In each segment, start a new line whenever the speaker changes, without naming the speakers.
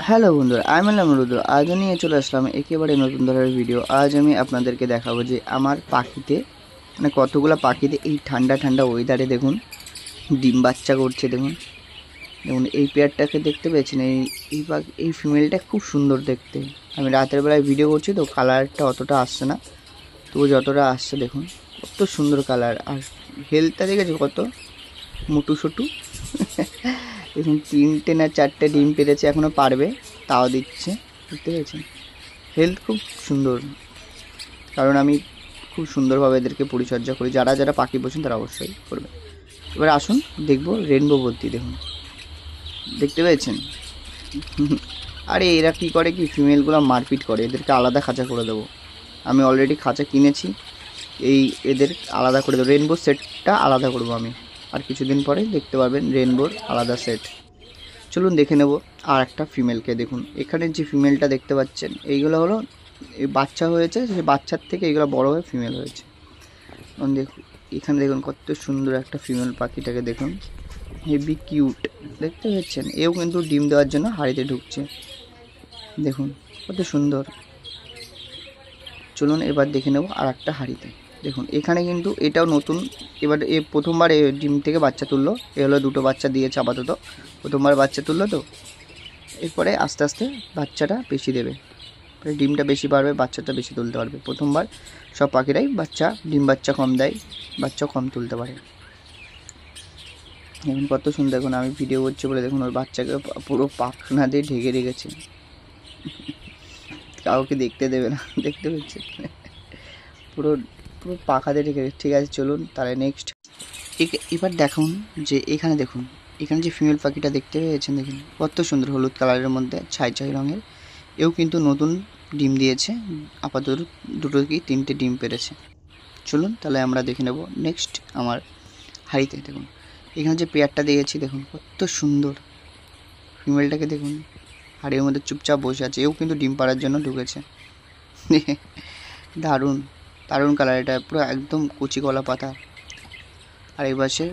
Hello বন্ধুরা, আমি হলাম রুদ্র। আজও নিয়ে চলে আসলাম একেবারে নতুন ধরনের ভিডিও। আজ আমি আপনাদেরকে দেখাবো যে আমার পাখিতে মানে কতগুলো পাখিতে এই ঠান্ডা ঠান্ডা ওয়েদারে দেখুন ডিম বাচ্চা করছে। দেখুন দেখুন এই পেয়ারটাকে দেখতে পেয়েছেন? এই ফিমেলটা খুব সুন্দর দেখতে। আমি রাতের বেলায় ভিডিও করছি তো কালারটা অতটা আসছে না, তবু যতটা আসছে দেখুন কত সুন্দর কালার। আর হেলথটা দেখেছি কত মুটু সুটু। দেখুন 3টে না 4টে ডিম পেরেছে, এখনও পারবে, তাও দিচ্ছে। দেখতে পেয়েছেন? হেলথ খুব সুন্দর, কারণ আমি খুব সুন্দরভাবে এদেরকে পরিচর্যা করি। যারা যারা পাখি পোষেন তারা অবশ্যই করবে। এবার আসুন দেখবো রেনবো ভর্তি। দেখুন, দেখতে পেয়েছেন? আরে এরা কি করে কি, ফিমেলগুলো মারপিট করে, এদেরকে আলাদা খাঁচা করে দেবো। আমি অলরেডি খাঁচা কিনেছি, এদের আলাদা করে দেবো। রেনবো সেটটা আলাদা করবো আমি, আর কিছুদিন পরে দেখতে পারবেন রেনবোর আলাদা সেট। চলুন দেখে নেব আর একটা ফিমেলকে। দেখুন এখানে যে ফিমেলটা দেখতে পাচ্ছেন, এইগুলো হলো এই বাচ্চা হয়েছে, সেই বাচ্চার থেকে এগুলো বড় হয়ে ফিমেল হয়েছে। দেখুন এখানে দেখুন কত সুন্দর একটা ফিমেল পাখিটাকে দেখুন, হেভি কিউট। দেখতে পাচ্ছেন? এও কিন্তু ডিম দেওয়ার জন্য হাঁড়িতে ঢুকছে। দেখুন কত সুন্দর। চলুন এবার দেখে নেব আর একটা হাঁড়িতে। দেখুন এখানে কিন্তু এটাও নতুন, এবার এ প্রথমবার এ ডিম থেকে বাচ্চা তুললো। এ হলো দুটো বাচ্চা দিয়েছে আপাতত, প্রথমবার বাচ্চা তুললো তো। এরপরে আস্তে আস্তে বাচ্চাটা বেশি দেবে, ডিমটা বেশি পারবে, বাচ্চাটা বেশি তুলতে পারবে। প্রথমবার সব পাখিরাই ডিম বাচ্চা কম দেয়, বাচ্চা কম তুলতে পারে। এখন কত সুন্দর। দেখুন আমি ভিডিও করছি বলে দেখুন ওর বাচ্চাকে পুরো পাখনা দিয়ে ঢেকে রেখেছে, কাউকে দেখতে দেবে না। দেখতে পাচ্ছে পুরো পুরো পাখা দিয়ে ঢেকে। ঠিক আছে চলুন তাহলে নেক্সট। এবার দেখুন যে এখানে দেখুন, এখানে যে ফিমেল পাখিটা দেখতে পেয়েছেন, দেখুন কত সুন্দর হলুদ কালারের মধ্যে ছাই ছাই রঙের। এও কিন্তু নতুন ডিম দিয়েছে, আপাতত দুটো কি 3টে ডিম পেরেছে। চলুন তাহলে আমরা দেখে নেব নেক্সট আমার হাঁড়িতে। দেখুন এখানে যে পেয়ারটা দিয়েছি, দেখুন কত সুন্দর। ফিমেলটাকে দেখুন হাঁড়ির মধ্যে চুপচাপ বসে আছে, এও কিন্তু ডিম পাড়ার জন্য ঢুকেছে। দারুণ দারুণ কালার, এটা পুরো একদম কচি কলা পাতা। আর এই পাশে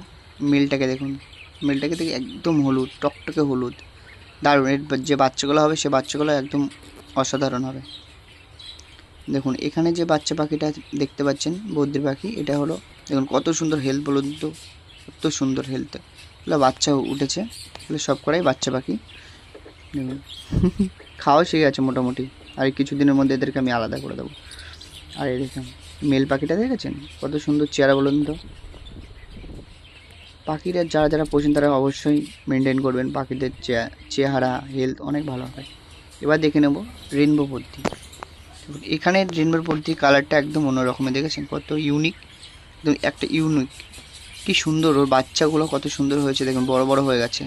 মেলটাকে দেখুন, মেলটাকে দেখে একদম হলুদ, টকটকে হলুদ, দারুণ। এর যে বাচ্চাগুলো হবে সে বাচ্চাগুলো একদম অসাধারণ হবে। দেখুন এখানে যে বাচ্চা পাখিটা দেখতে পাচ্ছেন, বদ্রি পাখি, এটা হলো দেখুন কত সুন্দর হেলথ বলুন তো, কত সুন্দর হেলথ। এগুলো বাচ্চা উঠেছে, এগুলো সব করাই বাচ্চা পাখি। দেখুন খাওয়া শিখে গেছে মোটামুটি, আর কিছুদিনের মধ্যে এদেরকে আমি আলাদা করে দেবো। আর এই দেখুন মেল পাখিটা দেখেছেন কত সুন্দর চেহারা বলুন তো। পাখিরা যারা যারা পোষেন তারা অবশ্যই মেনটেন করবেন, পাখিদের চেহারা হেলথ অনেক ভালো হয়। এবার দেখে নেব রেনবো ভর্তি। এখানে রেনবোর ভর্তি কালারটা একদম অন্যরকমের, দেখেছেন কত ইউনিক, একদম একটা ইউনিক। কি সুন্দর ওর বাচ্চাগুলো কত সুন্দর হয়েছে, দেখুন বড় বড় হয়ে গেছে।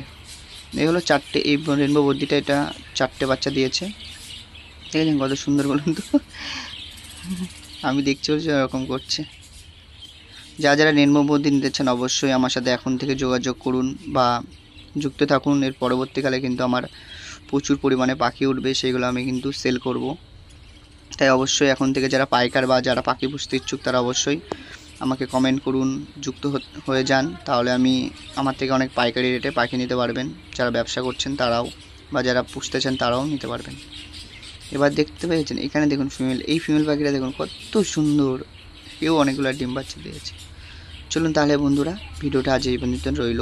এগুলো 4টে, এই রেনবো ভর্তিটা এটা 4টে বাচ্চা দিয়েছে। দেখেছেন কত সুন্দর বলুন তো। আমি দেখছি এরকম করছে। যারা রেনবো ভর্তি নিতে চান অবশ্যই আমার সাথে এখন থেকে যোগাযোগ করুন বা যুক্ত থাকুন। এর পরবর্তীকালে কিন্তু আমার প্রচুর পরিমাণে পাখি উঠবে, সেগুলো আমি কিন্তু সেল করব। তাই অবশ্যই এখন থেকে যারা পাইকার বা যারা পাখি পুষতে ইচ্ছুক তারা অবশ্যই আমাকে কমেন্ট করুন, যুক্ত হয়ে যান। তাহলে আমার থেকে অনেক পাইকারি রেটে পাখি নিতে পারবেন। যারা ব্যবসা করছেন তারাও বা যারা পুষতে চান তারাও নিতে পারবেন। এবার দেখতে পেয়েছেন এখানে দেখুন ফিমেল, এই ফিমেল পাখিটা দেখুন কত সুন্দর, এও অনেকগুলো ডিম বাচ্চা দিয়েছে। চলুন তাহলে বন্ধুরা ভিডিওটা আজ এই পর্যন্ত রইল।